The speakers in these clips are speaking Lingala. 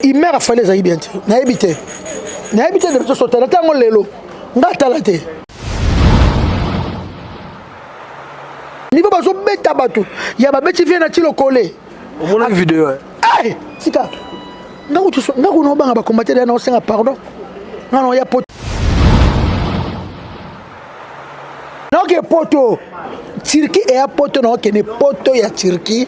Il mère a fallu ça bien. Na habité de tout sauter. La tango lelo. Ngata la te. Niveau bazo beta batu. Ya ba beti vient na tilo collé. Au moins une vidéo. Hey, sika. Ngaku no banga ba combattre na osenga pardon. Non ya poto. Non que poto. Turquie et a poto non que ne poto ya Turquie.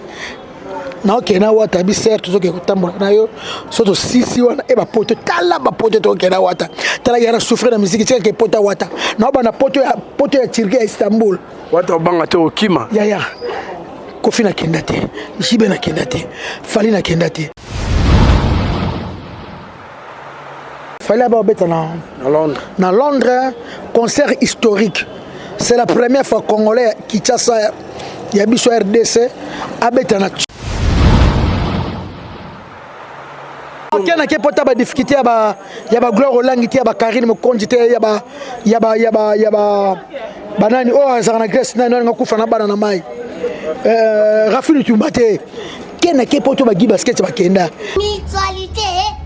Non que na wata bi certes zo ke kutamba na yo soto sisi wana e ba poto tala ba poto to ke na wata tala yara souffrir na musique tika ke poto wata na ba na poto ya Turquie à Istanbul wata banga te okima ya Kofi na kendate Jibe na kendate Fali na kendate Fali ba beta na Londres concert historique. C'est la première fois Congolais qui tient ça. Il y a biso RDC abetana. Ok, na ke pota ba difficulté ya ba Gloire Olangiti ya ba Karine Mokonji te ya ba banani oh azana Grèce na ngakufa na bana na mai. Rafini Tumbate. Kena ke poto ba gi basket ba kenda. Mutualité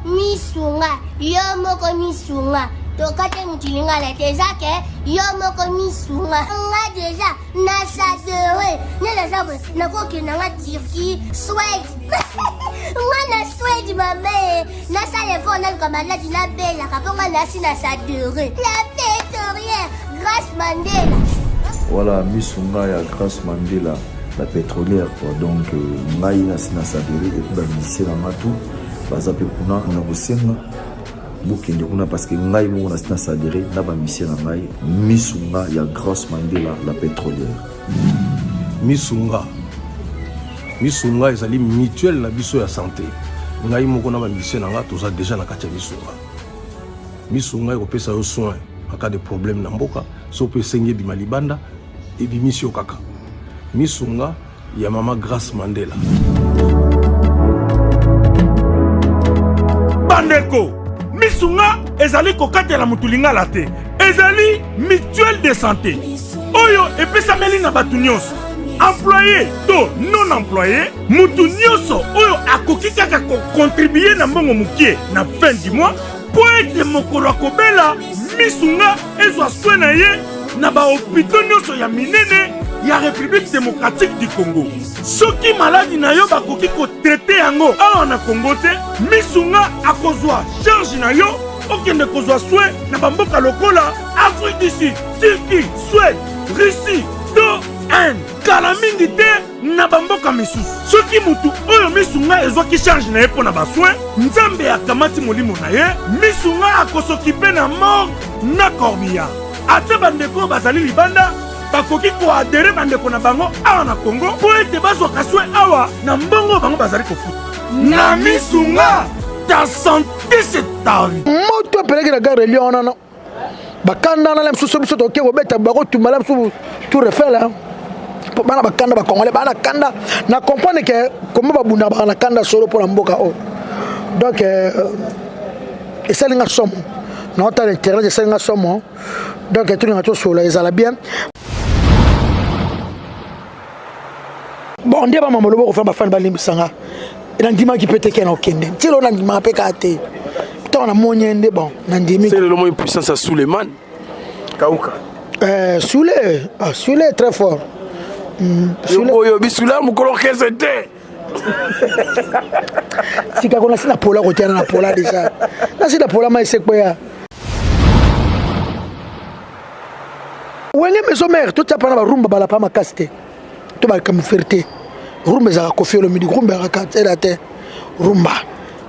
misunga yo moko misunga. Tokate mutilinga la tezake yo moko misunga nga deja na sadere ne la sabre na ko ke na Turquie Suède nga na Suède mame na sale fo na comme la dina bella kaponga na sina sadere la pétrolière Grace Mandela. Voilà misunga ya Grace Mandela la pétrolière quoi donc ngai na sina sadere et ba mission na matu baza pe kuna na bosenga bukende kuna parce que ngai mo na sina sadere na ba mission na ngai misunga ya Grace Mandela la pétrolière. Misunga ezali mutuelle na biso ya santé. Ngai moko na ba mission na nga toza déjà na kati ya misunga ekopesa yo soin en cas de problème na mboka so pe sengi bi malibanda et bi mission kaka. Misunga ya mama Grace Mandela. Bandeko misunga ezali kokatela mutulinga la te ezali mutuelle de santé oyo epesameli na batu nyonso employé to non employé mutu nyonso oyo akoki kaka contribuer na mbongo mukie na fin du mois po ete mokolo akobela misunga ezwa soin na ye na bahopito nyonso ya minene ya République démocratique du Congo. Soki maladi na yo bakoki kotraite yango awa na Congo te misunga akozwa charge na yo okende kozwa soin na bamboka lokola Afrique du Sud, Turquie, Suède, Russie, to Inde. Kala mingi te na bamboka misusu. Soki mutu oyo misunga ezwaki charge na ye mpo na basoin nzambe akamati molimo na ye misunga akosokipe na mort na corbillard. Ate bandeko bazali libanda bakoki koadere bandeko na bango awa na Congo po ete bazwaka soin awa na mbongo bango bazali kofuta na misunga. Ta santé c'est ta vie. Moto peleki na gare Lyon nana bakanda na lemsusu biso toke kobeta bako tumala msusu tout refait bana bakanda bakongole bana kanda na comprendre que comment babunda bana kanda solo pour la mboka o donc esalinga somo na ota internet esalinga somo donc tout ngato solo ezala bien. Bon, on dit à maman, on va faire fan balimbisanga. Et on dit qui peut être qu'un okende. Si l'on a dit ma pécate, on a moyen de bon. C'est le moins puissance à Suleiman. Kauka. Soulé est très fort. Soulé, mon colon c'était. Si quand on a la pola, on tient la pola déjà. Là, c'est la pola, mais c'est quoi ya? Où est mes mères? Tout ça pendant la rumba, la pas ma caste. Tout va comme fierté. Rumba za kofi le midi rumba rakatela te rumba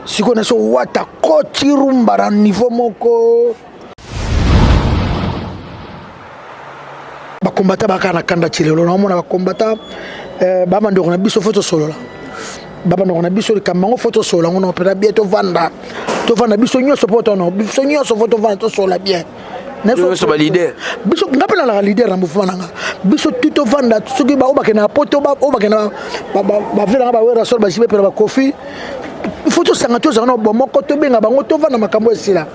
siko na so wata kochi rumba na niveau moko ba kombata ba kana kanda chilelo na mona ba kombata ba mandoko na biso photo solo la ba mandoko na biso kamango photo solo ngono pera bien to vanda biso nyoso photo no biso nyoso photo vanda to solo bien. Biso ba leader. Biso ngapela la leader na mouvement nanga. Biso tuto vanda soki ba obaka na poto ba obaka na ba vela ba wera sol ba jibe pela ba kofi. Photo sanga to zana bomo ko to benga bango to vanda makambo esila.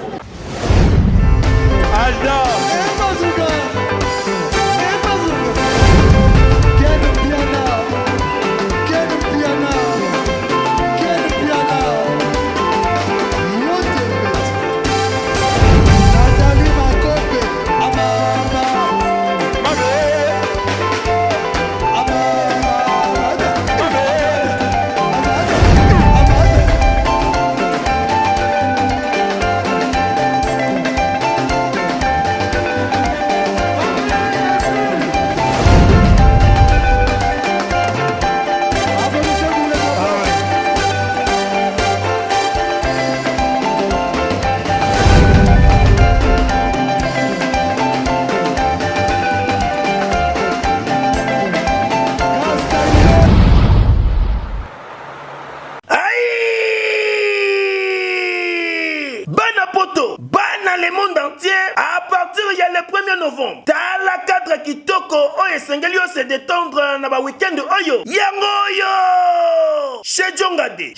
bana poto bana le monde entier à partir il y a le 1er novembre tala cadre kitoko oyo esengeli yo se détendre na ba weekend oyo yango yo chez Jongade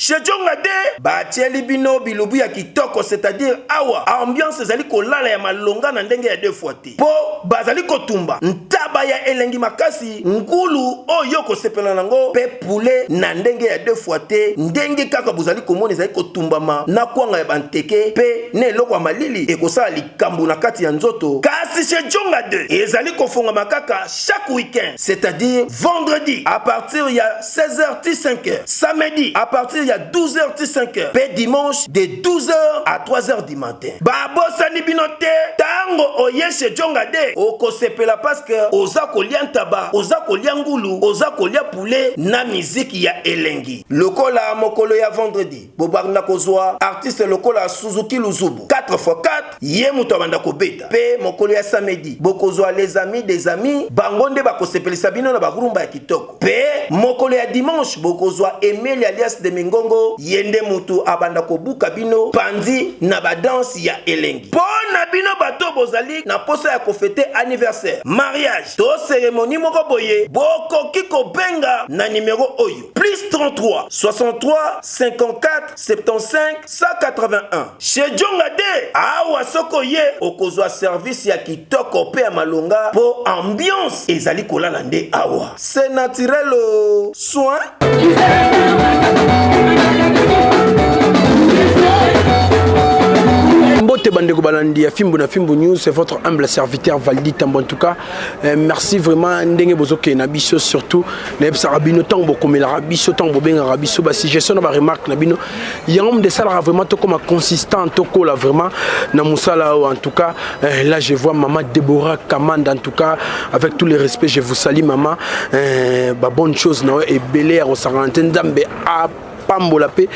batieli bino bilubu ya kitoko, c'est-à-dire awa ambiance ezali kolala ya malonga na ndenge ya 2 fois te po bazali kotumba ntaba ya elengi makasi ngulu oyo kosepela nango pe poulet na ndenge ya 2 fois te ndenge kaka bozali komona ezali kotumbama na kwanga ya banteke pe ne eloko ya malili ekosala likambo na kati ya nzoto. Kasi chez Jongade ezali kofonga makaka chaque week-end, c'est-à-dire vendredi à partir il y a 16h 5h, samedi à partir il y a 12h 5h, pe dimanche de 12h à 3h du matin. Babosani binote tango oye chez Jongade okosepela parce que oza kolia ntaba, oza kolia ngulu, oza kolia poulet na musique ya elengi. Lokola mokolo ya vendredi bobarna kozwa artiste lokola Suzuki Luzubu 4x4 ye muto banda kobeta pe mokolo ya samedi bokozwa les amis des amis bangonde bakosepelisa bino na bagurumba ya kitoko pe mokolo ya dimanche bokozwa Emile alias de Mingongo yende mutu abanda kobuka bino pandi na badanse ya elengi. Pona bino bato bozali na posa ya kofete anniversaire, mariage to cérémonie moko boye bokoki kobenga na numéro oyo plus 33 63 54 75 181 chez Jongade awa soko ye okozwa service ya kitoko pe ya malonga po ambiance ezali kolala nde awa c'est naturel soin. Mbote Bandeko Balandi, Fimbo na Fimbo News, c'est votre humble serviteur Valdi Tambo. En tout cas, merci vraiment. Ndenge bozoke na biso surtout. Na sarabino tango comme la rabiso tango benga rabiso basi gestion na remarque na bino. Yam de ça vraiment to comme consistant to là vraiment na musala en tout cas. Là je vois maman Déborah Kamanda en tout cas avec tous les respects je vous salue maman. Ba bonne chose na et belair au Sarantin Dambe a pambola pe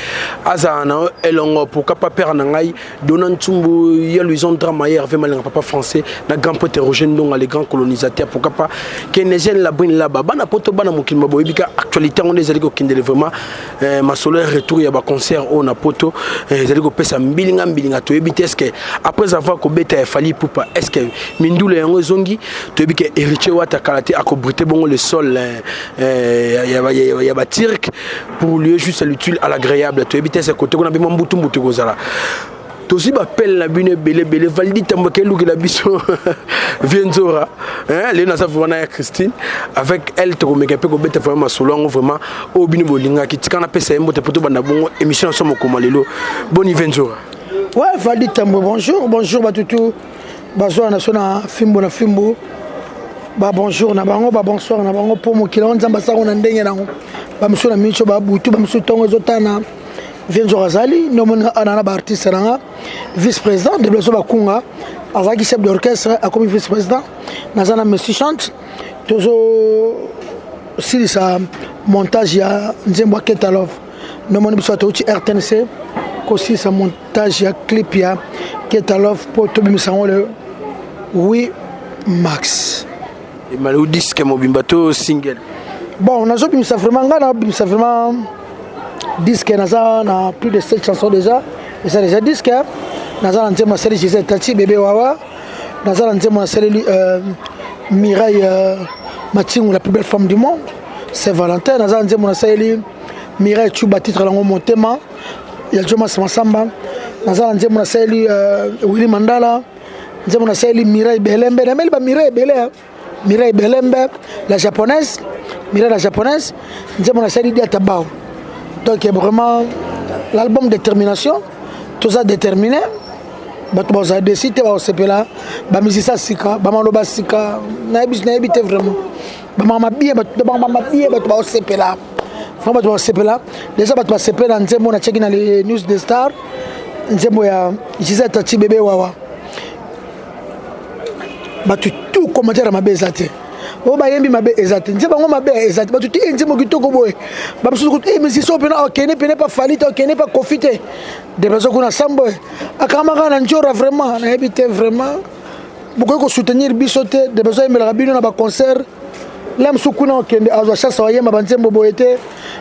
azana elongo pour pas perdre nangai donnant tumbu ya luison drama hier avec malinga papa français na grand pote hétérogène donc les grands colonisateurs pour pas que les jeunes la brune là-bas bana poto bana mokilma boyebika actualité on les allait ko kindele vraiment ma solaire retour ya ba concert on a poto allait ko pesa mbilinga to yebite est-ce que après avoir ko beta fali poupa est-ce que mindule yango zongi to yebike héritier wata kalate akobrité bongo le sol ya ba tirk pour lui juste l'utile à l'agréable to yebite ce côté on a bien mbutu kozala aussi m'appelle la bune belé Valdi Tambo keluki la biso Vienzora hein les na sa vraiment Christine avec elle to meka pe ko beta vraiment solongo vraiment au binu bolinga ki tikana pesa mbote poto banda bongo émission somo komalelo boni Vienzora ouais Valdi Tambo bonjour batutu bazo na sona fimbo na fimbo ba bonjour na bango ba bonsoir na bango pour mokila nzamba sa ona ndenge nango ba mso na micho ba butu ba mso tongo zotana Vienzora Azali nomona anana ba artiste nanga vice-président de Blezo Bakunga azaki chef d'orchestre a comme vice-président nazana monsieur chante tozo si sa montage ya Nzembo Ketalov nomona biso to RTNC aussi sa montage ya clip ya Ketalov pour to bimisango le oui max et malou disque mobimbato single bon nazo bimisa vraiment disque na plus de 7 chansons déjà et ça déjà disque nazala nzema seli Gisèle Tati bébé wawa nazala nzema seli Mireille Matingu la plus belle femme du monde c'est Valentin nazala nzema seli Mireille Chuba titre lango motema ya Joma Samba nazala nzema seli Willy Mandala nzema seli Mireille Belembe na meli ba Mireille Belembe la japonaise Mireille la japonaise nzema seli Diatabao. Donc vraiment l'album Détermination tout ça déterminé bato ça décidé ba sepela ba misisa sika ba maloba sika na ebite vraiment ba mama bien bato ba sepela vraiment bato ba sepela déjà bato ba sepela nzembo na check na les news des stars nzembo ya Gisèle Tati bébé wawa bato tout commentaire ma bezate o ba yembi mabe ezate nze bango mabe ezate ba tuti nze mo kitoko boye ba biso ko mais si so pena okene pas falite okene pas profiter de beso kuna sambo akama kana njora vraiment na habité vraiment beaucoup ko soutenir biso te de beso emela bino na ba concert L'âme soukuna okende azwa chance wayemba banzembo boyete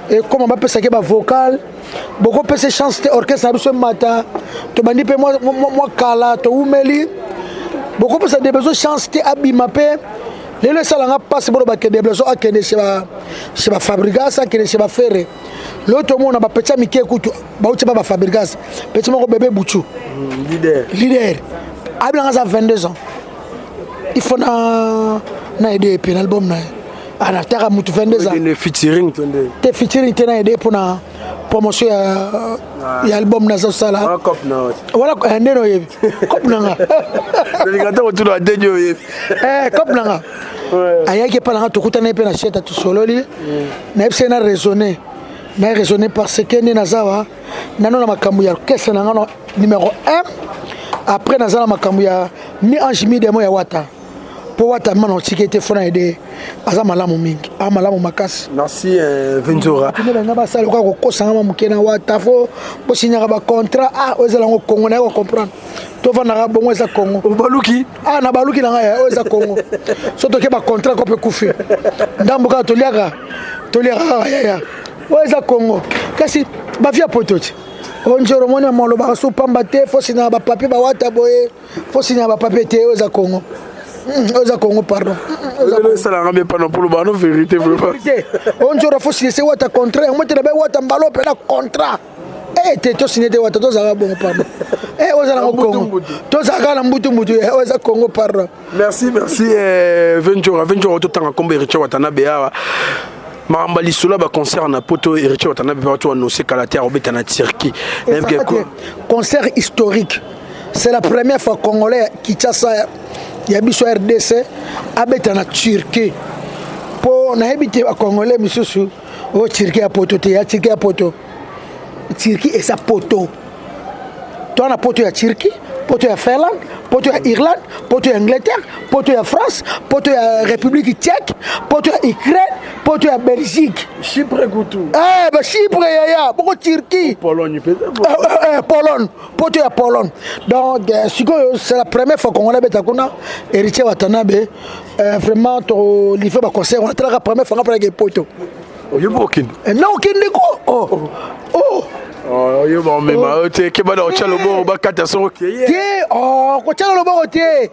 et comme ba pesa ke ba vocal boko pesa chance te orchestre biso mata to bandi pe moi kala to umeli boko pesa des besoins chance te abima pe lelo salanga passe bolo ba kende besoin akende chez ba fabrigas akende chez ba ferre l'autre monde ba pesa mike kutu ba uti ba fabrigas pesa moko bébé buchu leader abila za 22 ans il faut na aider pour l'album na ana taka mutu 22 ans featuring te featuring te na aider pour na promotion ya album na sala voilà ndeno yebi cop nanga delikata ko tuna denyo yebi cop nanga ayake pa nanga tokuta na pe na cheta tu sololi na epse na raisonner parce que ni nazawa nano na makambu ya orchestre nanga no numéro 1 après nazala makambu ya mi ange mi demo ya wata pour wata mano tikete fona aider aza malamu mingi malamu makasi merci Venzora nga basala ko kosanga mukena wata fo bo signer ba contrat ozela ngo Congo na ko comprendre to vana bongo eza Congo baluki na baluki na nga eza Congo soto ke ba contrat ko pe kufi ndambo ka toliaka ya eza Congo kasi ba via pototi onjoro mona molo ba so pamba te fo signer ba papier ba wata boye fo signer ba papier te eza Congo Oza Congo, pardon. Ça n'a jamais pas non pour le ballon, vérité. On dirait faut signer votre contrat. On mettait votre ballon pour le contrat. Eh, tu signé votre bon, pardon. Eh, Oza Congo. Tous à Oza Congo, pardon. Merci. Ventura, tout le temps, comme Richard Watanabe. Maramba Lissoula ba concert na poto Richard Watanabe va annoncer qu'à la terre obéta na Turquie. Concert historique. C'est la première fois Congolais qui tient Yabiso RDC abeta na Turquie pour na habité à Congolais misusu o Turquie a poto te ya Turquie a poto Turquie et sa poto toi na poto ya Turquie poto ya Finlande poto ya Irlande poto ya Angleterre poto ya France poto ya République tchèque poto ya Ukraine poto ya Belgique Chypre kutu ba Chypre ya beaucoup Turquie Pologne Pologne poto ya Pologne donc c'est la première fois qu'on a beta kuna héritier Watanabe vraiment to livré ba concert on a la première fois après que poto Oyobokin non okende ko yo bon mais ma te ke bana ochalo bo ba kata so ke ko chalo bo te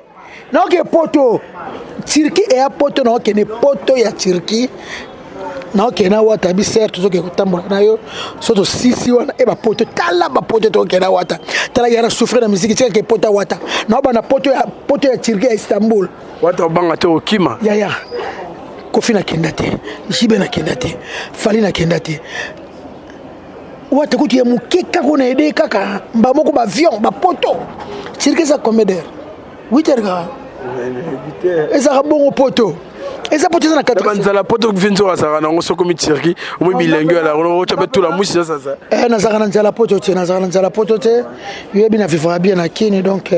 non ke poto Turquie et poto non ke ne poto ya Turquie non ke na wata bi certes zo ke kotambola na yo soto sisi wana e ba poto tala ba poto to ke na wata tala yara souffrir na musique tia ke poto wata na ba na poto ya Turquie à Istanbul wata banga te okima ya Kofi na kendate Jibe na kendate Fali na kendate wata kuti ya mukeka kuna ede kaka mba moko ba avion ba poto Turquie ça combien d'heures 8 heures eza bongo poto eza poto na 4 banzala poto Venzora ça na ngoso komi Turquie au moins bilingue la on chape tout la mousse ça na zaka na nzala poto te yebi na vivre bien na kini donc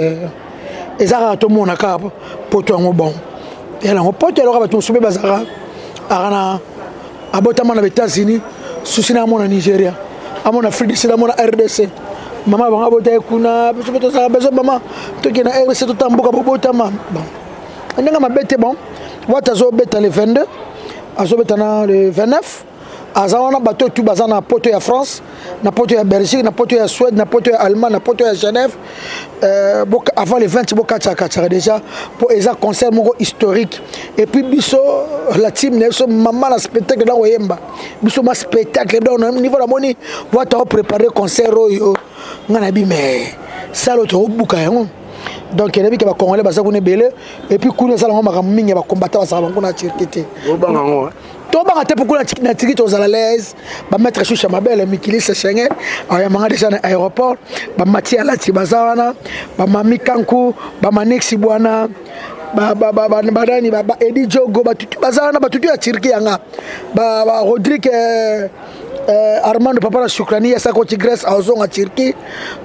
eza to mona ka poto ngo bon et là on poto alors ba to sobe bazara arana abotama na États-Unis susina mona Nigeria amona Afrique du Sud amona RDC mama banga bota kuna biso ça besoin mama to kina RDC to tambuka bobota ma bon ndanga mabete bon wata zo beta le 22 azo beta na le 29 azawana bato tu bazana poto ya France na poto ya Belgique na poto ya Suède na poto ya Allemagne na poto ya Genève avant le 20 boka tchaka déjà pour eza concert moko historique et puis biso la team neso mama na spectacle na oyemba biso ma spectacle dans niveau la moni wata préparer concert oyo ngana bi mais ça l'autre buka yango donc il y a des Congolais qui sont belé et puis quand ils ont mingi ba combattre ba salon na Turquie obango to ba te pour na Turquie aux à l'aise ba mettre sur Chamabel Mikili Schengen aya manga déjà na aéroport ba Matia la Tibazana ba Mami Kanku ba Manexi bwana ba dani ba Edi Jogo ba tutu bazana ba tutu ya Turquie yanga ba Rodrigue Armando papa la Shukrani ya sakoti Grèce à Ozonga Turquie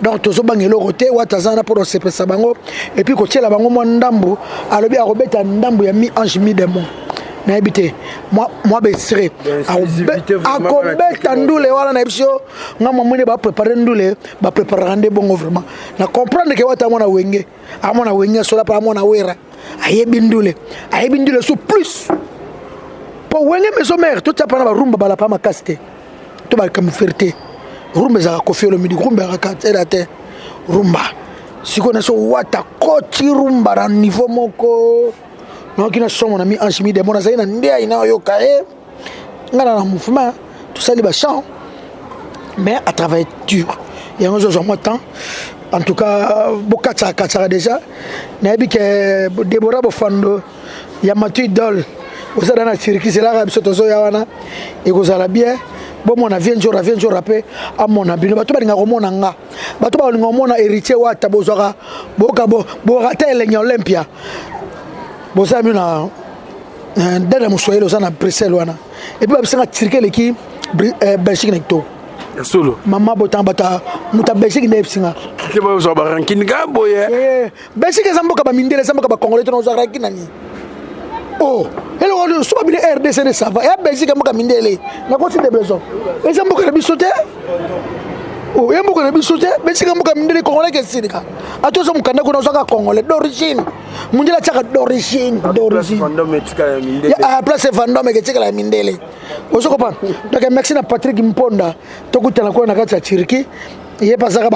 donc tozo bangelo roté watazana pour sepesa bango et puis ko tiela bango mo ndambo alobi a robeta ndambo ya mi ange mi démon na habité moi besire a kobeta ndule wala na biso ngama mwene ba préparer ndule ba préparer rande bongo vraiment na comprendre que wata mona wenge amona wenge sola pa mona wera ayebi ndule so plus po wenge maison mère tout ça pendant rumba bala pas ma caste to ba comme fierté rumba za ko fiolo midi rumba ra ka tela te rumba siko na so wata koti rumba na niveau moko non qui na son mon ami Anchimi de mona zaina ndia ina yo kae ngana na mouvement tout ça les ba chant mais à travailler dur il y a un jour moi temps en tout cas bokatsa katsa déjà na bi que Deborah Bofando ya matu idole osala na circuit c'est là biso tozo ya wana et kozala bien bon mon avion jour rapé à mon abino bato ba linga komona nga bato ba linga komona héritier wa tabozora boka bo rater les Olympia boza mina ndala muswahili osana Bruxelles wana et puis ba bisanga circuit l'équipe Belgique nekto solo mama botan bata muta Belgique nepsinga ke ba zo ba ranking ga boye Belgique zamboka ba mindele zamboka ba congolais to zo ranking nani oh hello on so bi RDC ne ça va et Belgique mboka mindele na ko ti de besoin et zamboka na bisote oh et mboka na bisote Belgique mboka mindele congolais ke sirika ato so mukanda ko na zo ka congolais d'origine munjela tsaka d'origine place Vendôme ke tsaka la mindele ozo comprendre donc merci na Patrick Mponda tokutana ko na kati ya Turquie ye pasaka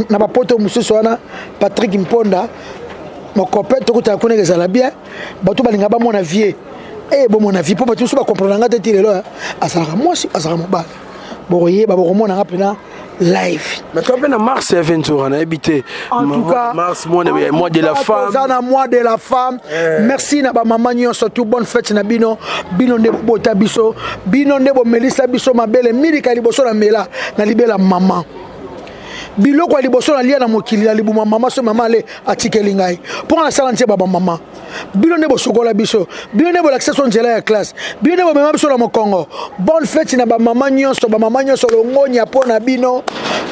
na ba poto mususu wana Patrick Mponda mon copain tokutana ko na zala bien bato balinga ba mona vie bon mon avis po bato so ba comprendre nga te lelo asaka moi si asaka mobala boye ba bomona nga pena live mais toi ben mars Ventura na habité en tout cas mars mois de la femme ça mois de la femme merci na ba maman nyonso tout bonne fête na bino nde bota biso bino nde bo melisa biso mabele milika liboso na mela na libela maman biloko liboso na lia na mokili na libuma mama so mama le atikeli ngai pour na sala ntie baba mama bino ne bo sokola biso bino ne bo l'accession njela ya classe bino ne bo mema biso na mokongo bonne fête na ba mama nyonso longonya pona bino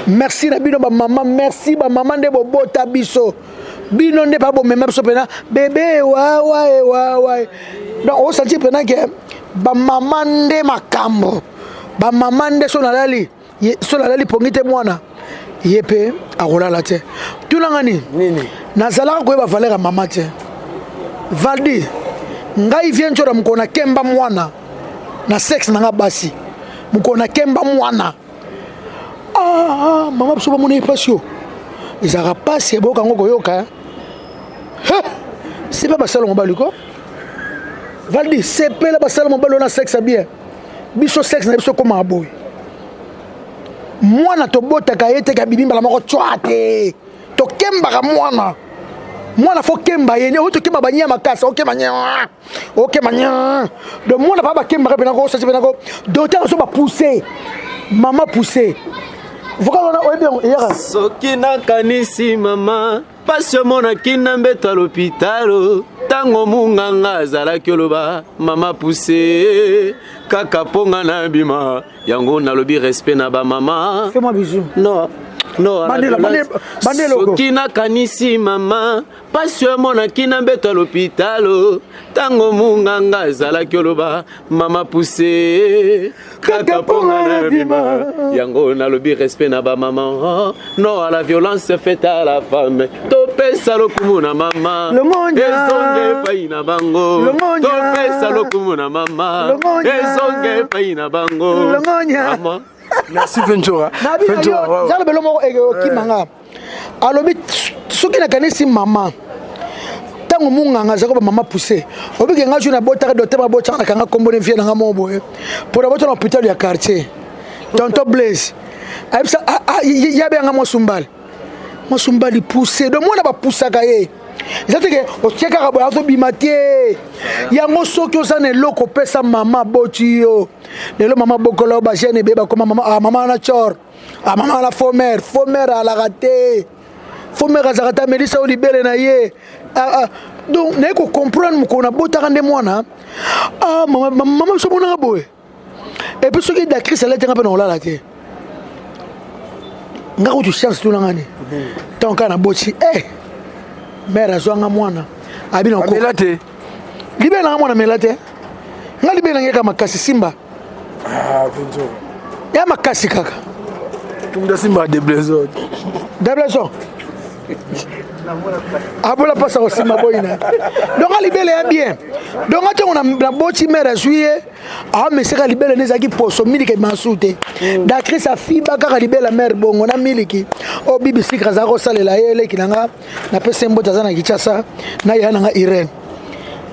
merci na bino ba mama merci ba mama nde bo bota biso bino nde pa bo mema biso pena bébé wa donc on sentit pena que ba mama nde makambo ba mama nde so na lali pongite mwana yepe akolala te tunanga nini nazalaka koyeba valeur ya mama te Valdi ngai vient nzora mukona kemba mwana na sexe nanga basi mukona kemba mwana mama biso bamona epasio ezalaka pasi eboyoka yango koyoka c'est pas basala mobali ko Valdi sepela basala mobali na sexe bien biso sexe na biso koma aboyi mwana tobotaka ye te ka bibimba la moko tsoate to kembaka mwana fo kemba ye o to kemba banya makasa o kemba nya de mwana pa ba kemba pe na ko sase pe na ko docteur so ba pousser maman pousser voka na o bien yaka soki na kanisi mama pasio mona kina mbeto à l'hôpital tango munganga azalaki oloba mama poussé kaka ponga na bima yango nalobi respect na ba mama fais-moi bisou non soki na kanisi mama pasio mona kina mbeto à l'hôpital tango munganga azalaki oloba mama poussé kaka ponga na bima yango nalobi respect na ba mama non à la violence faite à la femme topesa lokumu na mama ezonge pai na bango topesa lokumu na mama ezonge pai na bango mama merci Ventura jalo belo moko kimanga alobi soki na kanisi mama tango munganga zako ba mama poussé obike nga juna botaka do tema botaka na kanga kombone vie na nga mobo pour botaka na hôpital ya quartier tonto Blaise aibsa yabe nga mosumbali poussé de moi na ba poussaka ye zateke o cheka ba zo bimatie yango soki osana eloko pesa mama boti yo lelo mama bokolo ba jeune beba ko mama na chor mama na fomer ala raté fomer azakata melisa o libere na ye donc na ko comprendre mo ko na botaka nde mwana mama so bona boye et puis soki d'actrice la tenga pe na olala te ngako tu chance tu ngani tant kana boti mère azwanga mwana abina ko melate libela mwana melate nga libela ngeka makasi simba Ventura ya makasi kaka tumda simba de blaison abola pasa kosima boyina donc alibele ya bien donc atongo na boti mère juillet meseka libele nezaki poso miliki masute dakri sa fiba kaka libele mère bongo na miliki o bibi sikra za kosalela ye leki nanga na pese mbota za na Kinshasa na ya nanga Irene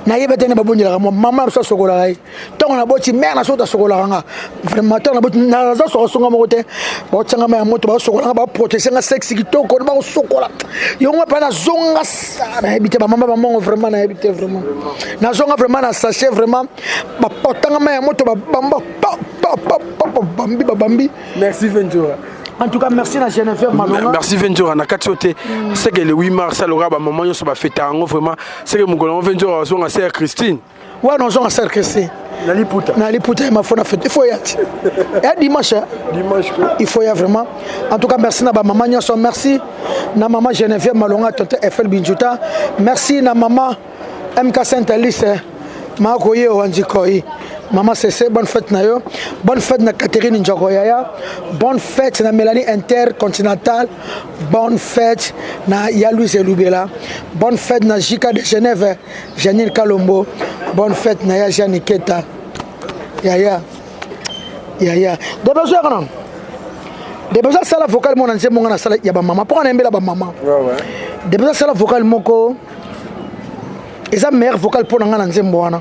na yeba tene babonjela mo mama so sokola ngai tongo na boti mère na so ta sokola nga vraiment tongo na boti na za so songa mo te ba tsanga ma moto ba sokola ba protéger nga sexe kitoko ba sokola yongo pa na zonga sa na ebite ba mama ba mongo vraiment na ebite vraiment na zonga vraiment na sachet vraiment ba potanga ma moto ba bamba bambi bambi. Merci Ventura. En tout cas, merci à Geneviève Malonga. Merci Ventura. Na katiote, c'est que le 8 mars, alors ba maman yo so ba fêter ango vraiment, c'est que mon golon Ventura so nga sœur Christine. Ouais, non, so nga sœur Christine. Na liputa. Na liputa ma fona fête. Il faut y aller. Et dimanche. Dimanche quoi. Il faut y aller vraiment. En tout cas, merci na ba maman nyoso, merci na maman Geneviève Malonga, tonton FL Binjuta. Merci na maman MK Sainte Alice. Ma koye wanjikoi. Maman Cessé, bonne fête na yo. Bonne fête na Catherine Njogoyaya. Bonne fête na Mélanie Intercontinental. Bonne fête na Yalouise Loubela. Bonne fête na Jika de Genève, Janine Kalombo. Bonne fête na Yaja Niketa. Yaya. De besoin non. De besoin sala vocal mon ancien mon na sala ya ba maman. Pourquoi on aime la ba maman? Ouais. De besoin sala vocal moko. Eza meilleur vocal pour nga na nzembo wana.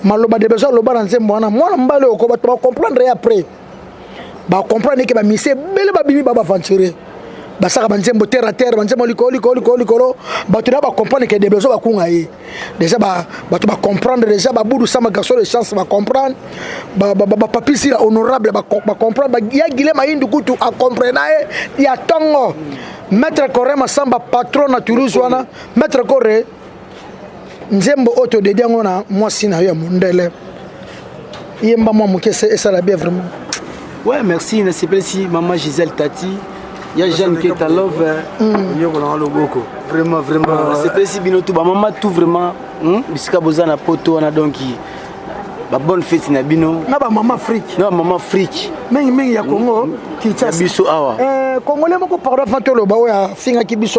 Maloba de besoin loba nzembo wana mwana mbale oko ba comprendre après ba comprendre que ba mise bele ba bibi ba aventurer ba saka ba nzembo terre à terre ba nzembo likolo ba tu na ba comprendre que de besoin ba kunga yi déjà ba tu ba comprendre déjà ba budu sama garçon de chance ba comprendre ba papi si honorable ba comprendre ba ya gile ma indu kutu a comprendre ya tongo maître Korema samba patron na Toulouse wana maître Koré nzembo auto de diangona moi sina ya mundele yemba moi mukese et ça la bien vraiment. Ouais, merci, ne sais pas si maman Gisèle Tati, il y a Jeanne qui est à love. Vraiment, c'est pas si binoto maman tout vraiment bisika bozana poto na donc ba bonne fête na bino. Na ba maman fric. Na maman fric. Mengi ya Congo qui tcha biso awa. Congolais moko pardon fantolo ba ya finga ki biso.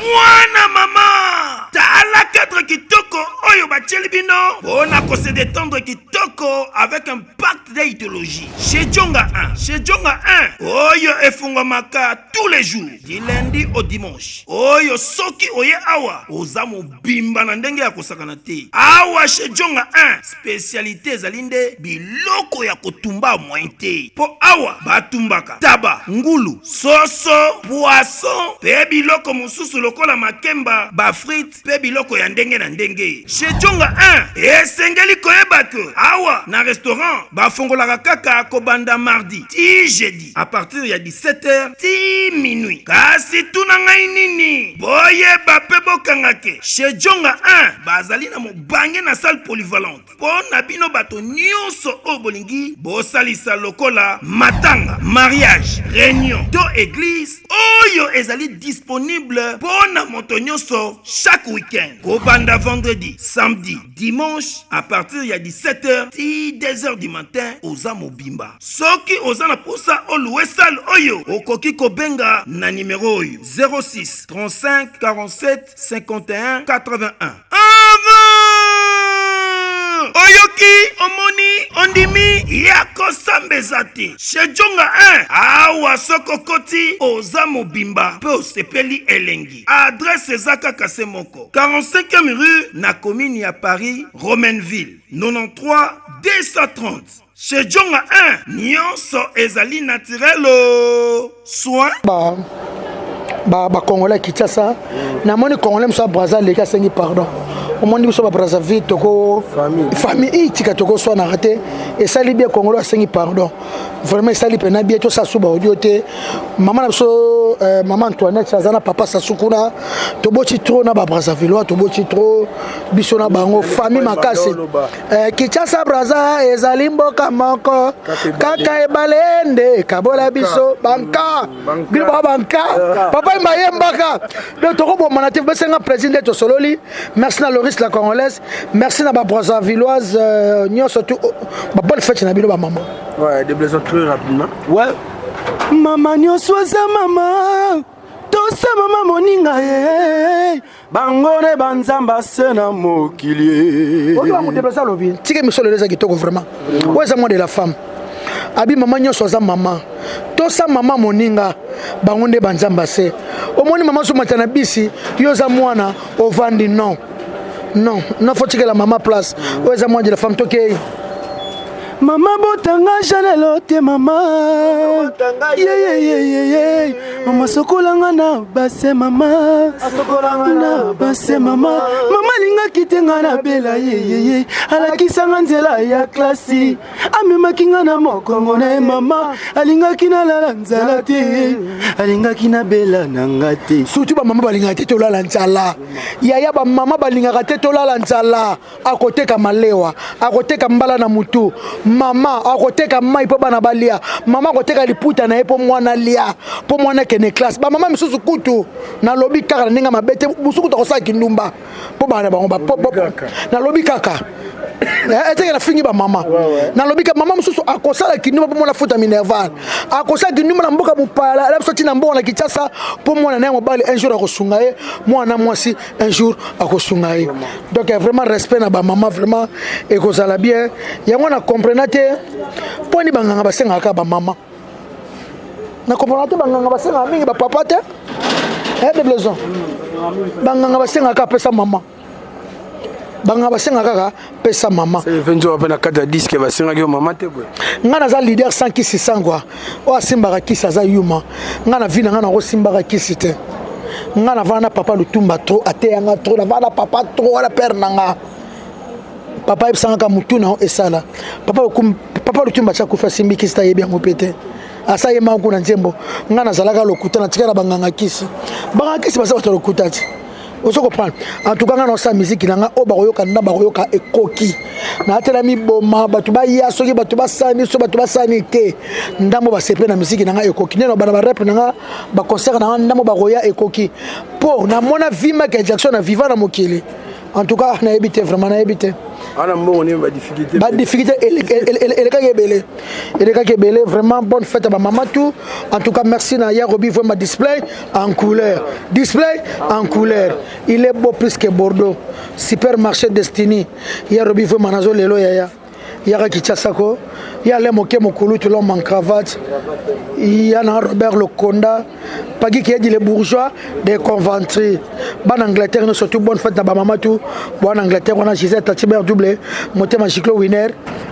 Mwana mama tala cadre kitoko oyo batieli bino mpona kose détendre kitoko avec un pacte d'idéologie chez Djonga 1. Chez Djonga 1 oyo efungwamaka tous les jours du lundi au dimanche oyo soki oye awa oza mobimba na ndenge ya kosakana te. Awa chez Djonga 1 spécialité ezali nde biloko ya kotumba moyen te mpo awa batumbaka taba ngulu soso poisson pe biloko mosusu lokola makemba ba frites pe biloko ya ndenge na ndenge. Chez Djonga 1 esengeli koyeba ke awa na restaurant bafongolaka kaka kobanda mardi ti jeudi à partir ya 17h ti minuit. Kasi tuna ngai nini boyeba pe bokanga ke chez Djonga 1 bazali na mobange na salle polyvalente mpo na bino bato nyonso oyo bolingi bosalisa lokola matanga, mariage, réunion to église oyo ezali disponible mpo na moto nyonso chaque week-end kobanda vendredi, samedi, dimanche à partir ya 17h ti 2h du matin oza mobimba. Soki oza na posa oluwe salle oyo okoki kobenga na numéro oyo 06 35 47 51 81. Oyoki omoni ondimi ya kosambeza te chez Djonga 1 awa soko koti oza mobimba pe osepeli elengi. Adresse ezaka kase moko 45e rue na commune ya Paris Romainville 93 230. Chez Djonga 1 nyonso ezali naturel soin ba Congolais Kinshasa na moni Congolais mso Brazza leka sengi pardon omoni biso ba Brazzaville toko famille itika toko so na raté et ça libé Congolais sengi pardon vraiment ça libé na bien to sa suba audio te maman na so maman Antoinette azana papa Sasukuna to boti trop na ba Brazzaville to boti trop biso na bango famille makasi Kinshasa Brazza ezali mboka moko kaka ebalende kabola biso banka bibo banka papa Mayembaka le toko bo manatif besenga président to sololi. Merci na Loris la congolaise, merci na ba Brazzavilloise nyo surtout ba bonne fête na bilo ba maman. Ouais, des blessures très rapidement. Ouais. mama nyonso aza mama tosa mama moninga ye bangone banzamba se na mokili oyo amudebesa lobi tike misolo leza kitoko vraiment oza moi de la femme abi mama nyonso aza mama tosa mama moninga bangonde banzamba se omoni mama so matana bisi yoza mwana ovandi non faut que la maman place oza moi de la femme tokei mama botanga jalelo te mama ye mama sokolanga na base mama na base mama linga kitenga na bela ye alakisanga nzela ya klasi amemaki nga na mokongo na mama alingaki na lala nzala te alingaki na bela nanga te surtout ba mama balinga te tolala nzala yaya ba mama balinga te tolala nzala akoteka malewa akoteka mbala na mutu mama akoteka mai po bana balia mama akoteka liputa na epo mwana lia po mwana kene classe ba mama misusu kutu na lobi kaka na ninga mabete busuku to kosaki ndumba po bana bango ba na lobi kaka eteke na fingi ba mama na lobi ka mama misusu akosala kindumba po mwana futa minerval akosala kindumba na mboka bupala la soti na mbona na Kinshasa po mwana na mobali un jour akosunga ye mwana mwasi un jour akosunga ye donc vraiment respect na ba mama vraiment ekozala bien yango na comprendre te poni banganga basenga ka ba mama na comprendre te banganga basenga mingi ba papa te de blason banganga basenga ka pesa mama banganga basenga ka pesa mama c'est venzo apena kata disque basenga ki mama te bwe ngana za leader sans qui se sangwa o simbaka kisa za yuma ngana vina ngana ko simbaka kisite ngana vana papa lutumba trop ateyanga trop na vana papa trop la père nanga papa ebsanga mutuna esala papa lutumba cha kufa simbi kisita yebi yango pete asa yema ko na nzembo ngana zalaka lokuta na tikala banganga kisi basa bato lokuta ti oso comprendre en tout cas ngana sa musique nanga o bakoyoka na bakoyoka ekoki na tela mi boma batu ba ya soki batu ba sani so batu ba sani te ndambo ba sepe na musique nanga ekoki neno bana ba rap nanga ba concert nanga ndambo ba roya ekoki po na mona vima que Jackson na vivant na mokili en tout cas na ebité vraiment na ebité ana mbongo ni ba difficulté elle est belé vraiment bonne fête à ma maman tout en tout cas merci na ya Robi vraiment display en couleur il est beau plus que Bordeaux supermarché Destiny ya Robi vraiment nazo lelo ya Kinshasa ko ya le moke mokulu tout l'homme en cravate ya na Robert Lokonda pagi qui a dit les bourgeois des conventries ban Angleterre nous surtout bonne fête na ba maman tout bon Angleterre on a Gisèle Tatiber doublé motema Chiclo winner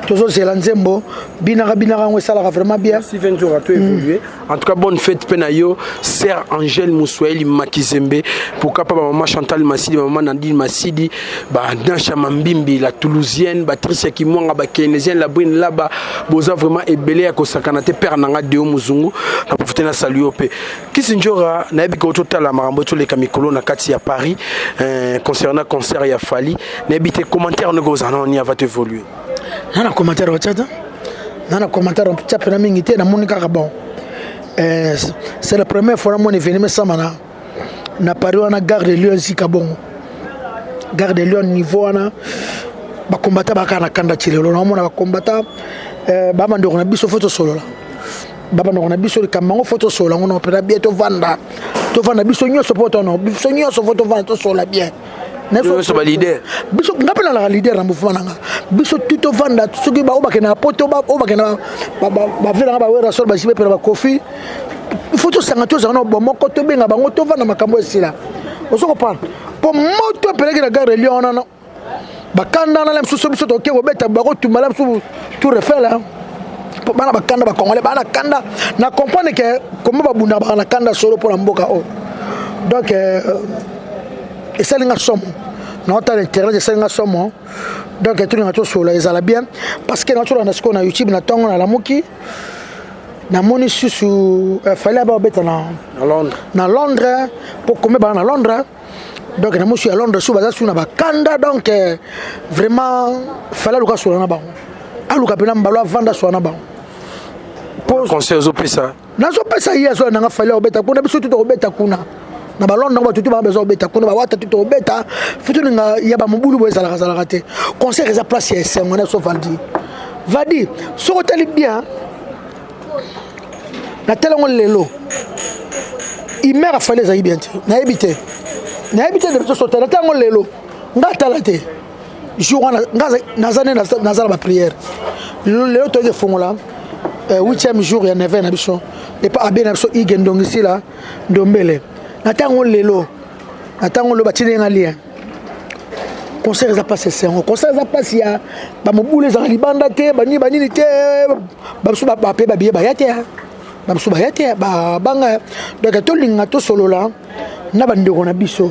toujours Zelanzembo binara on ça vraiment bien si 20 jours à tout évoluer en tout cas bonne fête penayo sœur Angèle Moussoeli Makizembe pourquoi pas maman Chantal Massidi maman Nadine Massidi ba Nacha Mambimbi la Toulousienne Patricia Kimwanga ba Keynesienne la Brine là-bas boza vraiment ebelé à kosakana te père nanga Deo Muzungu na profiter na saluer pe Kisinjora na ebi ko total marambo to le kamikolo na kati ya Paris concernant concert ya Fali na ebi te commentaire ne gozana on y va évoluer nana commentaire au chat nana commentaire au chat na mingi te na monika ka bon c'est la première fois mon événement samana na Paris on a gare de Lyon zika bongo gare de Lyon niveau na ba combattant ba kana kanda chilelo na mona ba combattant ba mando na biso photo solo la baba na biso le kamango photo solo on peut bien to vanda biso nyoso photo no biso nyoso photo vanda to solo bien biso ba leader biso ngapela la leader na mouvement nanga biso tuto vanda soki ba obake na poto ba obake na ba vela ba wera solo ba sibe pela ba kofi photo sangato za no bomo ko to benga bango to vanda makambo esila osoko pan po moto peleke na gare Lyon na bakanda na lemsusu biso to ke obeta ba ko tumala msu tout refaire là bana bakanda ba congolais bana kanda na comprendre que comment ba bunda ba na kanda solo pour la mboka o donc et ça linga somo na ta l'intérêt de ça linga somo donc tout linga to solo ezala bien parce que na to na sko na YouTube na tongo na lamuki na moni susu fallait ba beta na Londres pour comer ba na Londres donc na monsieur à Londres sous baza sous na bakanda donc vraiment fallait luka solo na ba aluka pena mbalo vanda solo na ba conseil aux opesa nazo pesa yeso nanga fallait obeta kuna biso tout obeta kuna na balon na batutu ba bezo obeta kuna ba wata tout obeta futu nga ya ba mobulu bo ezala kazala kate conseil eza place ya sengona so vandi vadi so tali bien na telango lelo imer a fallu ezali bien te nayebi te de biso sauter na telango lelo nga tala te jour wana nazane nazala ba prière lelo toze fongola 8e jour ya 9 na biso et pas abena biso igendong ici là ndombele na telango lelo na telango lo batine nga lien concert eza passe sengo concert eza passe ya bamobule ezala libanda te banini te babiso bape babiye baya te babiso baya te babanga donc tolinga tosolola na bandeko na biso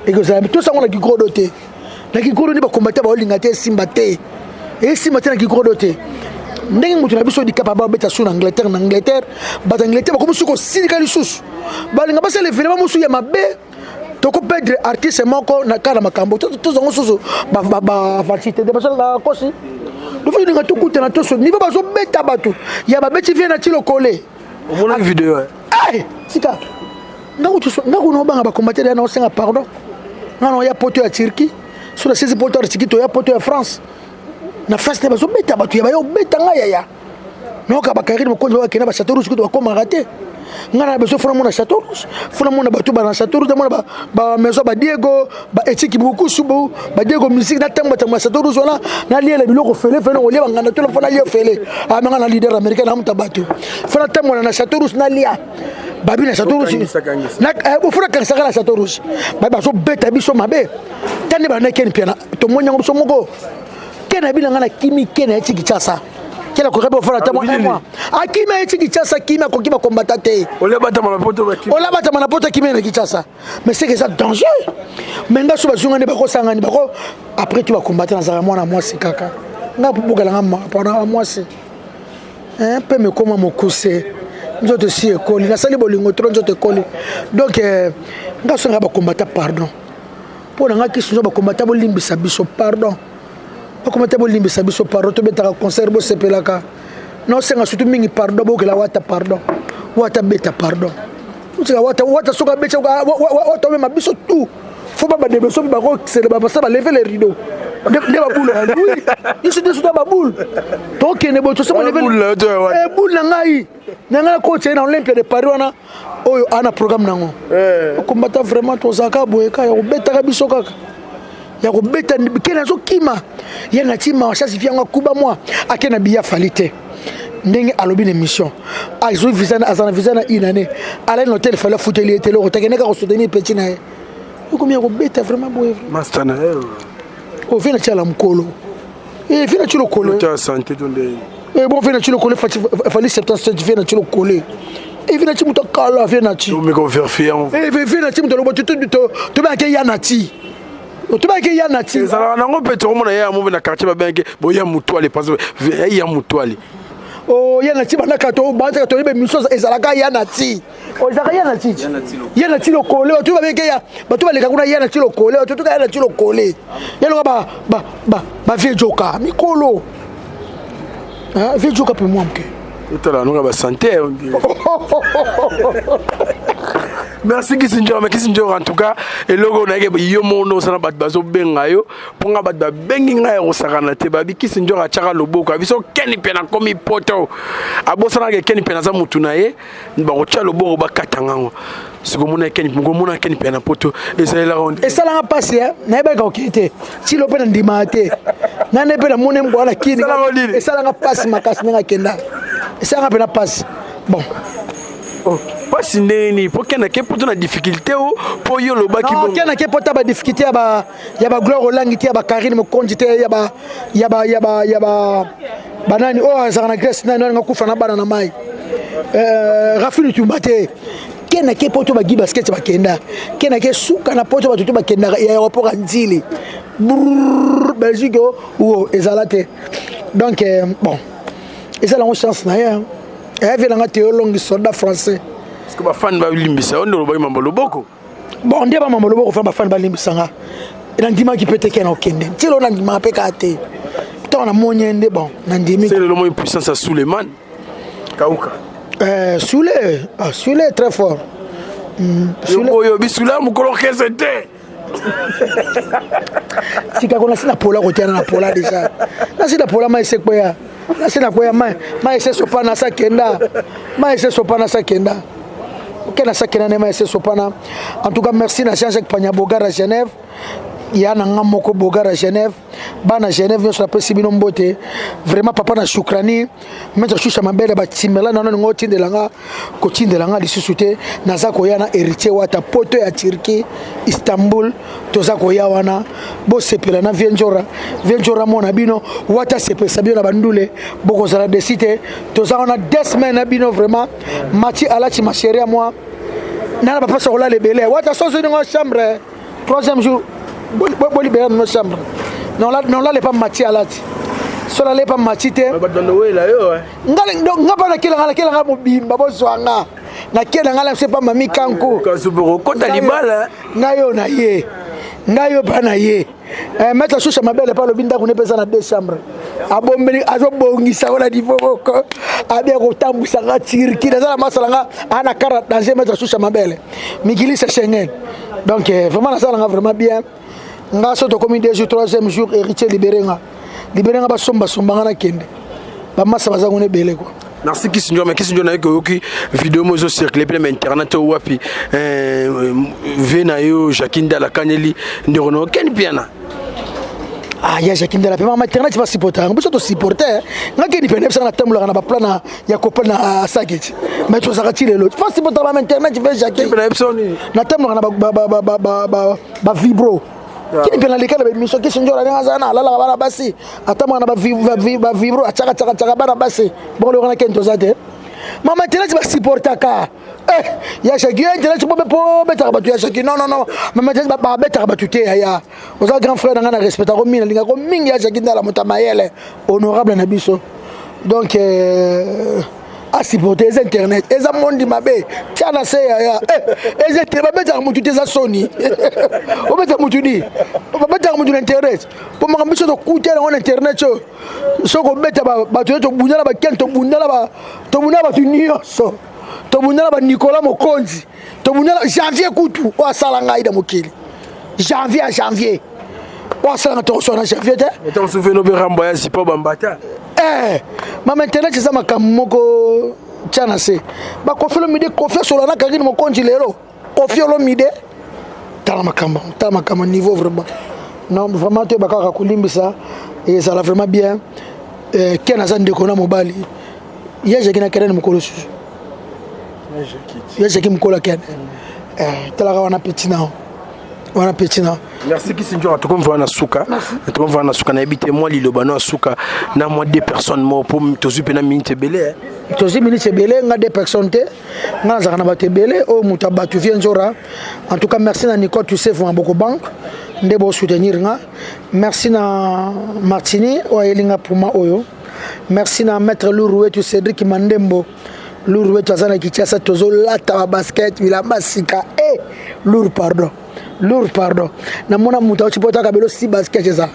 ekozala tosango na kikrodo te na kikrodo ndi bakombata baolinga te esimba te na kikrodo te ndenge moto na biso dikapa babeta su na Angleterre bato Angleterre bakomosu kosilika lisusu balinga basala evenema mosu ya mabe toko perdre artiste moko na kana makambo tozango susu ba facilité de basala kosi do fini nga tukuta na toso niveau bazo beta bato ya babeti vient na tilo collé omona vidéo ay sika ngako no banga ba combattre na osenga pardon ngano ya poto ya Turquie sur la 16 poto ya Turquie to ya poto ya France na face ne bazo beta bato ya bayo beta nga ya no ka ba carrière mo konjo wa kena ba château rouge ko ko raté ngana beso fona mona château rouge fona mona bato ba na château rouge mona ba maison ba Diego ba etiki beaucoup subu ba Diego musique na temba temba château rouge wana na lié le biloko fele no lié ngana to fona lié fele a ngana leader américain na muta bato fona temba na château rouge na lié babi na château rouge na fona kansaka na château rouge ba so beta biso mabe tane ba na ken piana to monya biso moko kena bi ngana kimi kena etiki chasa kila ko rebo fona tamo moi akima etiki chasa kimi ko kiba combattre te ola bata mana poto kimi na kichasa mais c'est que ça danger mais nga so bazunga ne bako sanga ni bako après tu vas combattre dans un mois na moi c'est kaka nga pubuka nga pendant moi c'est un peu me comment mo kuse nzoto si ekoli na sali bolingo tro nzoto ekoli donc nga so nga ba combattre pardon pour nga ki so ba combattre bolimbisa biso pardon comment tu as dit ça biso pardon to beta concert bo sepelaka non senga surtout mingi pardon bo kala wata pardon wata beta pardon utika wata soka beta wata me mabiso tout faut pas de beso ba ko c'est ba ça ba lever les rideaux de ba boule oui ici de ba boule donc ne bo to so lever boule na ngai na ngai ko tena Olympia de Paris wana oyo ana programme nango combattant vraiment to zaka boyeka ya beta ka biso kaka ya ko beta kena zo kima ya na tima chasifia nga kuba moi akena biya falite ndenge alobi na mission azo visana azana visana inane ala no tel fala futeli etelo ko takene ka ko soutenir petit na ko ko beta vraiment boye master na o vena chala mkolo vena chulo kolo ta santé donde bon vena chulo kolo fali 77 vena chulo kolo vena chimu to kala vena chi me ko faire fier vena chimu to lobo to ba ke yanati otubake ya nati ezala nango pe to mona ya mo na quartier ba benke bo ya mutwale parce ya mutwale oh ya nati bana kato ba ta to be miso ezala ka ya nati o ezala ya nati lo kole o tu ba benke ya ba tu ba le ka kuna ya nati lo kole o tu ka ya nati lo kole ya lo ba vie joka mikolo vie joka pe moi mke etala no ba santé merci Kisinjo, mais Kisinjo en tout cas et logo na ke yo mono sana bat bazo benga yo ponga bat ba bengi nga yo sakana te babi Kisinjo a chaka loboko biso keni pena komi poto abosana ke keni pena za mutu na ye ba ko cha loboko ba katangango siko mona keni pena poto et ça la ronde et ça la passe na ba ka okite si lo pena ndima te na ne pena mone mbona kini et ça la passe makasi nga kenda et ça la passe bon oh pas sineni pour qu'il n'ait pas de difficulté ou pour yo le bas qui bon qu'il n'ait pas de difficulté ya ba gloire olangi ya ba Karine mo konjite ya ba banani oh azana Grèce na nga kufa na bana na mai Rafini tumbate kena ke poto ba gi basket ba kenda kena ke suka na poto ba tutu ba kenda ya aéroport Nzili Belgique ou ezalate donc bon et ça la chance na ya et vient nga théologue soldat français parce que ba fan ba limbisa on do ba mambo loboko bon ndeba mambo loboko fa ba fan ba limbisa nga ina ndima ki pete kena okende tilo na ndima pe ka te to na monyende bon na ndimi c'est le mot puissance à Suleiman Kauka Soule est très fort yo bisula mukolo kesete si ka kona sina pola ko tiana na pola déjà na sina pola mai sekpo ya nasina koya ma ese sopana sakenda ma ese sopana sakenda kena sakena ne ma ese sopana. En tout cas merci na Jean-Jacques Panyabogara à Genève. Il y a un moko bogar à Genève, bana Genève nous appelle Sibino Mbote. Vraiment papa na shukrani, mettre choucha mabele ba timela na ngo tindelanga ko tindelanga lisusuté naza ko yana héritier wata poto ya Turquie Istanbul toza ko ya wana bo sepela na vienjora mona bino wata sepesa bino na bandule boko zala de cité toza on a 2 semaines na bino vraiment mati alachi ma chérie à moi na papa so la lebele wata so zo ngo chambre 3e jour bon libérer nos chambres non là les pas mati alati so là les pas mati te ba dondo we la yo ngapa na kila mobimba bozwanga na kila ngala c'est pas mami kanko ka suboro kota libala ngayo na ye ngayo bana ye mettre choucha mabele pas le binda ko ne pesa na 2 chambres abombeli azobongisa wala divoko abia ko tambusa ka Turquie dans la masalanga ana kara danger mettre choucha mabele mikili c'est Schengen donc vraiment ça l'a vraiment bien nga soto comme 2 jours 3e jour héritier libéré nga ba somba na kende ba masa bazango ne belé quoi. Merci Kisinjo mais Kisinjo na ko ki vidéo mozo circuler plein internet wapi vena yo Jakinda la Kaneli ndirono ken piana. Ah ya Jakinda la pema internet va supporter ngo soto supporter nga keni pena pesa na temula na ba plan ya copain na saketi mais tu zakati lelo fa supporter ba internet va Jakinda na temula na ba vibro kini pena lekala ba mission Kisinjo la nga zana la bana basi atama na ba vibro achaka bana basi bon le rona kento zate mama internet va supporter ka ya Jakinda internet po beta ba tu ya Jakinda non mama internet ba beta ba tu te ya oza grand frère nga na respecta ko mina linga ko mingi ya Jakinda la motamayele honorable na biso donc à supporter les internet les amondi mabe tiana se ya les internet ba beta mutu te za soni o beta mutu ni ba beta mutu internet po ma biso to kutela on internet so ko beta ba to bunyala ba kento bunyala ba tu nyoso to bunyala ba Nicolas Mokonzi to bunyala janvier kutu o salanga ida mokili janvier o salanga to so na janvier te etant souveno be ramba ya sipo bambata mama internet za makamoko chana se ba kofelo mide kofelo so na kagini Mokonzi lero kofelo mide tala makamba niveau vraiment non vraiment te bakaka kulimbisa et ça l'a vraiment bien kena za ndeko na mobali yeje kina kene mukolo susu yeje kimkola kene tala wana petina merci Kisinjo to comme na suka na habité moi liloba na suka na moi 2 personnes mo pour tozu pena minute belé nga 2 personnes te nga za na baté belé o mutaba tu viens jora en tout cas merci na Nico tu sais vraiment beaucoup banque ndebo soutenir nga merci na Martini o elinga puma oyo merci na maître Louroué tu Cédric Mandembo Louroué tu azana kichasa tozo lata basket bila masika lourd pardon na mona muta uchipota kabelo 6 basket za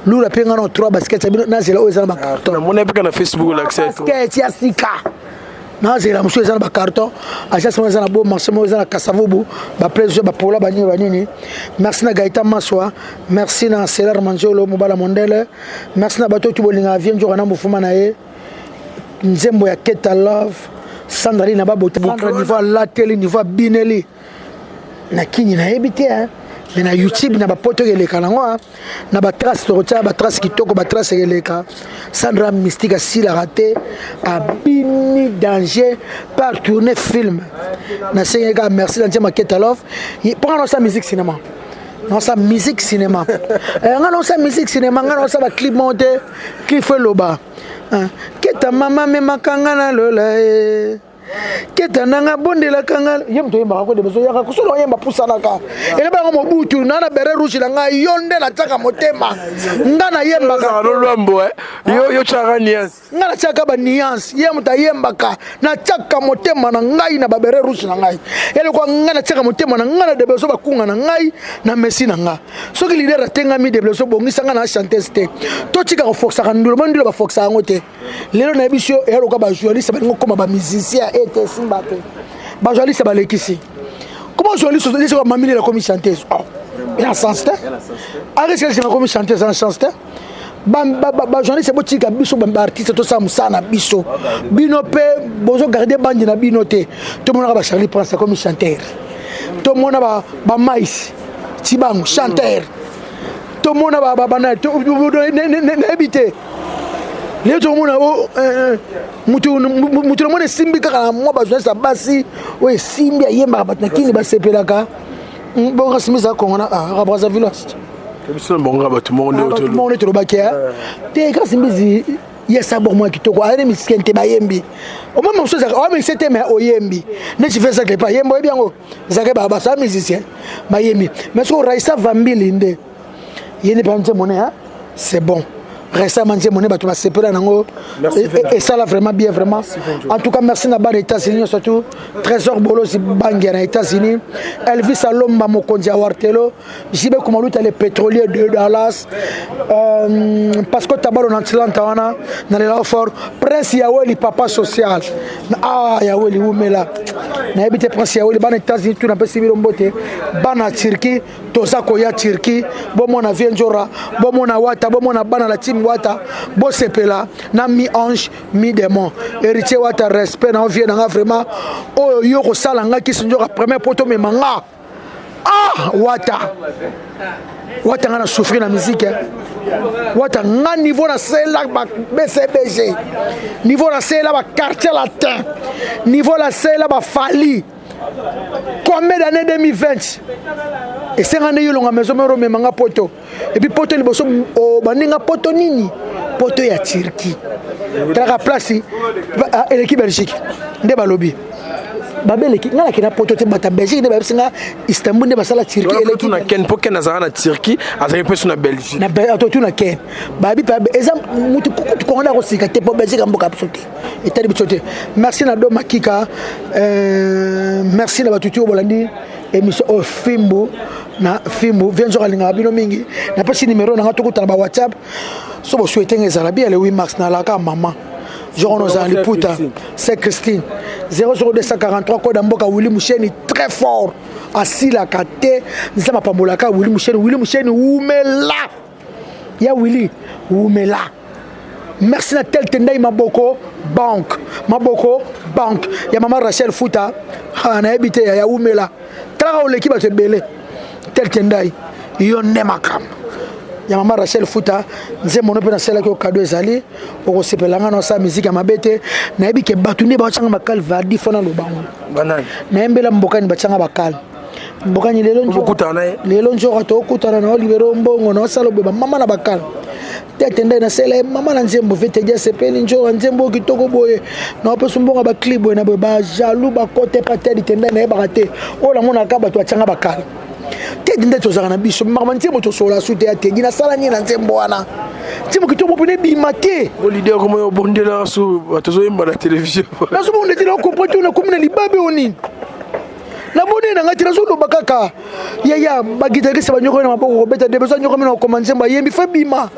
lourd apenga no 3 basket na zela o za ba carton na mona peka na Facebook l'accès basket ya sika na zela muso za ba carton acha sama za na bo marché za na Kasavubu ba preso ba pola ba nini merci na Gaïta Maswa merci na Selar Manjolo Mobala Mondele merci na bato tu bolinga vient jo na mufuma na ye nzembo ya Keta Love Sandrine na babo Sandra niveau la télé niveau bineli na kini na ebité mais na YouTube na ba poto keleka nango na ba trace to ba trace kitoko ba trace keleka Sandra Mystique sila raté a bini danger par tourner film na senga merci dans Keta Love prendre sa musique cinéma non sa musique cinéma non sa musique cinéma non sa ba clip monté clip fait loba Keta mama me makanga na lola Keta nanga bonde la kanga yem to yemba ko de bezo yaka kusolo yemba pusana ka ele ba ngo butu na bere rouge la nga yonde la taka motema ngana yemba ka lo lombo yo chaka niance ngana chaka ba niance yem ta yemba ka na chaka motema na ngai na bere rouge na ngai ele ko ngana chaka motema na ngana de bezo ba kunga na ngai na Messi na nga soki leader atenga mi de bezo bongisa ngana chanteuse te to tika ko foxa ka ndulo ba foxa ngote lelo na bisho ero ka ba journaliste ba ngo koma ba musicien et simbate ba journaliste ba lekisi comment journaliste les mamie la comme chanteuse il a sens te arrête que c'est comme chanteuse en chance te bajournaliste botika biso baartiste tosala mosala na biso bino mpe bozogarde bandi na bino te tomonaka bacharlie prince akomi chanteur tomona bamais tibango chanteur tomona nayebi te leo tomona mutu namona esimbi kaka na mwa bajournaliste basi oyo esimbi ayembaka bato na kini basepelaka bonga simisa kongo na Brazzaville monde tolobaki te kasi mbizi yesa bormo kitoko ale miskente bayembi omama mosusu awamikise te me oyembi neti fe sacle pa yembo oyebi yango ezalaki basala musicien bayembi mais soki oraisa vambili nde ye nde pamtie mone c'est bon récemment mon bato basepela nango et ça là vraiment bien vraiment en tout cas merci na bas États-Unis surtout Trésor Bolo si bangi na États-Unis Elvis Alomba mokonzi ya Wartelo jibe kumaluta les pétroliers de Dallas parce que tabalo na Atlanta wana na le fort Prince Yaweli papa social Yaweli umela na ebite Prince Yaweli bana États-Unis tout na pesi bilombote bana Turquie toza ko ya Turquie bomona vienjora bomona wata bomona bana la team wata bo sepela na mi ange mi démon héritier wata respect na vie na vraiment oyo yo ko sala nga ki sinjoka premier poto me manga wata nga na souffrir na musique wata nga niveau na sela ba BCBG niveau na sela ba quartier latin niveau na sela ba fali combien d'années 2020 et c'est un yo longa maison mero me manga poto et puis poto liboso baninga poto nini poto ya Turquie la place et l'équipe Belgique nde balobi babeleki ngala kina poto te bata Belgique nde babisinga Istanbul nde basala Turquie et l'équipe na ken poke na zara na Turquie azali pe na Belgique na to na ken babi pa exemple mutu tu konda ko sika te po Belgique mboka psote etali bitsote merci na do makika merci na batuti obolandi émission au Fimbo na Fimbo vienzo alinga bino mingi na pesi numéro na ngatuko tala ba WhatsApp so bo souhaiter ngezala bien le 8 mars na la ka maman Journaux à Liputa, c'est Christine. 00243 code Mboka Willy Moucheni très fort. Assis la kate, Nzama Pambolaka Willy Moucheni Oumela. Ya Willy Oumela. Merci na tel tendai Maboko Banque. Ya maman Rachel Fouta. Na habité ya Oumela. Tra l'équipe te belé. Tel tendai. Yo nemakam. Ya maman Rachel Fouta nze mono pe na sela ko cadeau ezali oko sepelanga na sa musique ya mabete na yebi ke batune ba changa makal vadi fona lobango banani na embela mbokani ba changa bakal mbokani lelo njo to kutana na libero mbongo na sala be mama na bakal tetende na sela mama na nzembo vete dia sepeli njo nzembo kitoko boye na pe sumbonga ba clip boye na ba jaloux ba côté patel tende na ba raté o la mona ka ba to changa bakal te dinde tozaka na biso mamantie moto sola sute ya tengi na sala ni na nzembo wana timo kitomo pene bimate o leader comme yo bondela so batozo yemba na télévision na so bonde tila comprendre na komuna libabe oni na bonde na ngati na so lo bakaka ya ba guitariste ba nyoko na maboko ko beta de beso nyoko na commencer ba yembi fe bima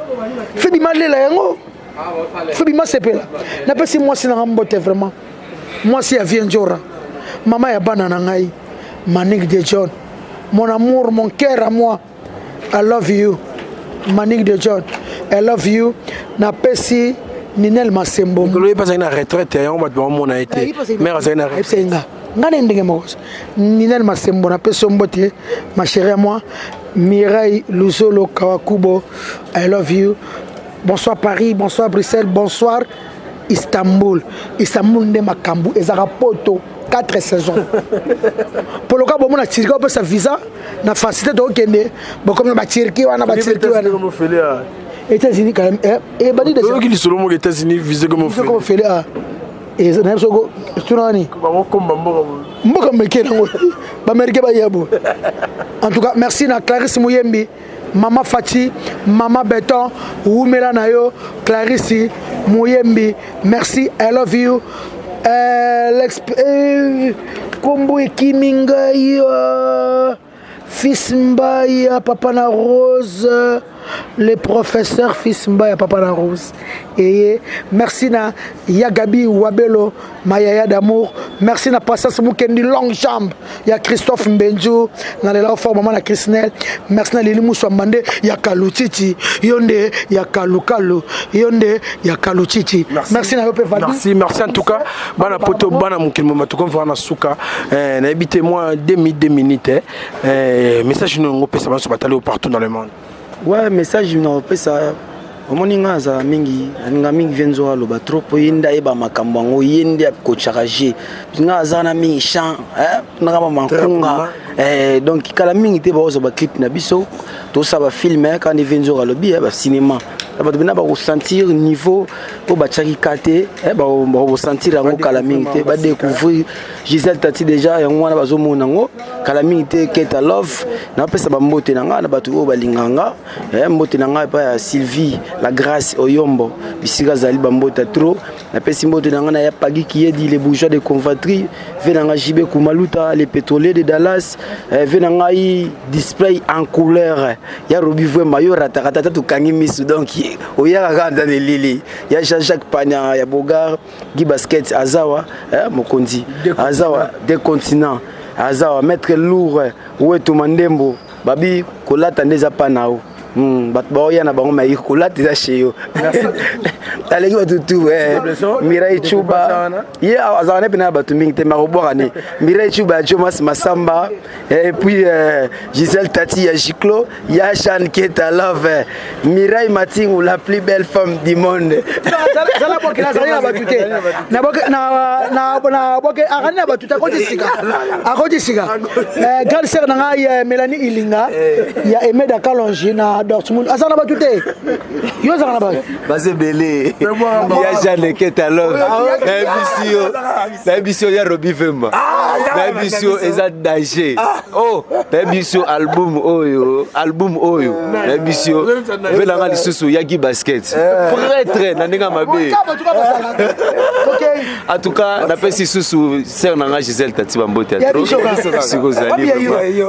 lela yango fe bima sepela na pesi moi si na mbote vraiment moi si avien njora mama ya bana na ngai Manik de John. Mon amour, mon cœur à moi, I love you. Manik de John, I love you. Na pesi Ninel Masembo. Vous n'avez pas une retraite, on va mon a été. Mère a une retraite. Ngane ndenge moko. Ninel Masembo na pesi mbote, ma chérie à moi, Mireille Luzolo Kawakubo, I love you. Bonsoir Paris, bonsoir Bruxelles, bonsoir Istanbul. Istanbul nde makambu ezaka poto 4 saisons. Pour le cas bon na Turquie on peut sa visa na facilité de okende bon comme na Turquie wana ba Turquie wana comme fait là États-Unis quand même et bani de ceux qui sont aux États-Unis visé comme fait là et na soko tunani ba komba mboka mekena ngo ba americain ba yabo. En tout cas merci na Clarisse Muyembi, Mama Fati, Mama Beton, Oumela Nayo, Clarisse Muyembi, merci, I love you. Kombo Kiminga, Fils Mbaya, Papa na Rose, le professeur fils Mbaya Papa la Rose. Et merci na Yagabi Wabelo Mayaya d'amour. Merci na Passas Mukendi Long Jambe. Ya Christophe Mbenjo na la forme maman la Christnel. Merci na Lili Moussa Mande ya Kalutiti. Yonde ya Kalukalu. Yonde ya Kalutiti. Merci na Yope Fadi. Merci en tout cas. Bana poto bana mukilmo matuko mvana suka. Na habité moi 2 minutes. Message nous ngopé ça va se bataler partout dans le monde. Ouais, message nous ngopé ça. Omoninga za mingi nga mingi venzo aloba trop yinda eba makambo ngo yinde ko charger nga za na mingi chant na kama mankunga donc kala mingi te ba ba clip na biso to ça ba filmer quand venzo alobi ba cinéma ba bina ba ressentir niveau au ba charikate ba ressentir ngo kala mingi te ba découvrir Gisèle Tati déjà ya ngwana bazo mona ngo kala mingi te Keta Love na pesa ba mbote na nga na batu o ba linganga mbote na nga pa ya Sylvie la grâce Oyombo bisika zali bambota trop na pesi mbote na nga na ya pagi qui dit les bourgeois de convatrie venanga jibe kumaluta les pétroliers de Dallas venanga i display en couleur ya robi vwe mayo ratakata to kangi misu donc oya ganda de lili ya Jacques Panya ya Bogar Guy Basket Azawa Mokondi Azawa des continents Azawa maître lourd wetu mandembo babi kolata ndeza panao batbaoya na bango mai kolata za cheyo taleki batutu Mirai Chuba ye azana pena batu mingi te marobora ne Mirai Chuba Jomas Masamba et puis Gisèle Tati ya Jiclo ya Chan Keta Love Mirai Matingu la plus belle femme du monde zala boke na zala batute na boke na boke arana batute akoti sika grande sœur na ngai Mélanie Ilinga ya Emeda Kalonji na Dortmund azana batute yo zana ba base belé ya Jeanne Keta Love na bisio ya Robi Vemba na bisio eza danger na bisio album oyo na bisio velanga lisusu ya Guy Basket prêtre na ndinga mabe en tout cas na pesi susu sœur nanga Gisèle Tati bambote ya trop sikozali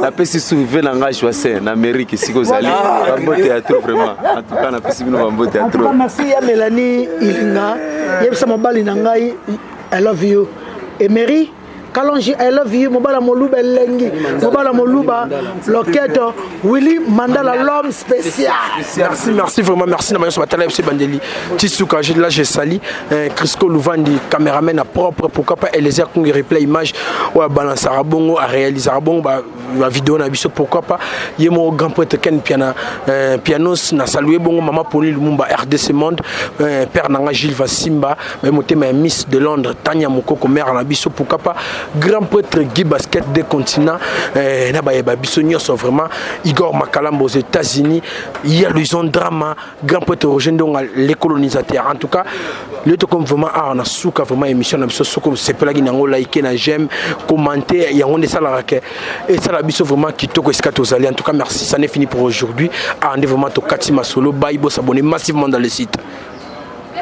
na pesi susu velanga Joacin na Amérique sikozali bambote ya trop vraiment en tout cas na pesi bino bambote ya trop. Merci ya Mélanie Ilinga yebisa mobali na ngai I love you Emery Kalonji I love you mobala moluba lengi mobala moluba loketo Willy Mandala l'homme spécial. Merci vraiment merci na mayo batala FC Bandeli Tisuka là j'ai sali Crisco Louvandi caméraman à propre pourquoi pas Eliezer Kungi replay image ou à balancer à bongo à réaliser à bongo la vidéo na biso pourquoi pas yemo grand poète Ken pianos na saluer bongo mama Poli Lumumba RDC Monde père nanga Gilles Vassimba motema Miss de Londres Tanya Mukoko mère na biso pourquoi pas grand prêtre Guy Basket des continents na ba biso nyos vraiment Igor Makalambo aux États-Unis il y a l'horizon drama grand prêtre Roger Ndonga les colonisateurs en tout cas le tout comme vraiment on a souka vraiment émission na biso soko c'est pas la ginango like na j'aime commenter il y a on est ça la et ça la biso vraiment qui toko escato zali en tout cas merci ça n'est fini pour aujourd'hui rendez vraiment to Katima Solo bye bo s'abonner massivement dans le site.